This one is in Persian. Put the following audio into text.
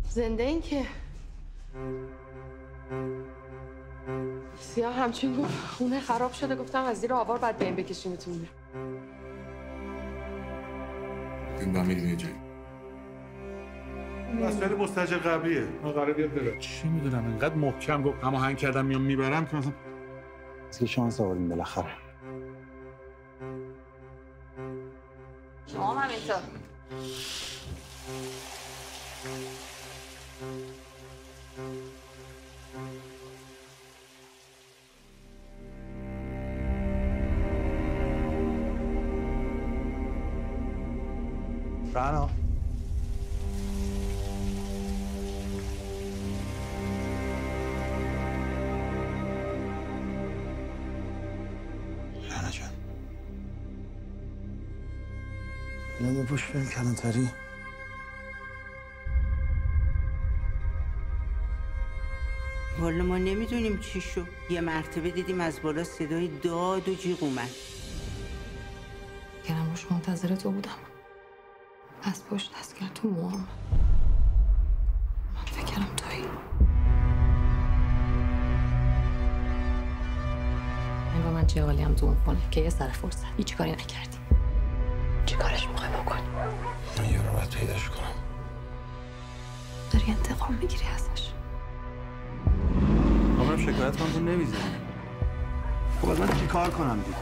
زنده این که سیاه همچین گفت خونه خراب شده. گفتم از زیر آوار بعد به این بکشیمتون بیرون. این با میریم یه جایی. مسئله مستاجر قبلیه. ما قراره بیاد بره. چی میدونم اینقدر محکم گفت هماهنگ کردم میام میبرم که مثلا که شانس آوردیم بالاخره. شما هم همینطور. رانا جان اینو بپوش بریم کلانتری. والا ما نمیدونیم چی شو. یه مرتبه دیدیم از بالا صدای داد و جیغ اومد. گرم روش منتظر تو بودم. از پشت دست کرد تو موام. من فکرم تویی. انگار من چه حالیم تو اون خونه که یه سر فرصت هیچ کاری نکردی. چی کارش میخوای بکنی؟ من یه رو باید پیداش کنم. داری انتقام میگیری ازش. من شکایت کنم تو نمیزنی. خب از من چی کار کنم دیگه؟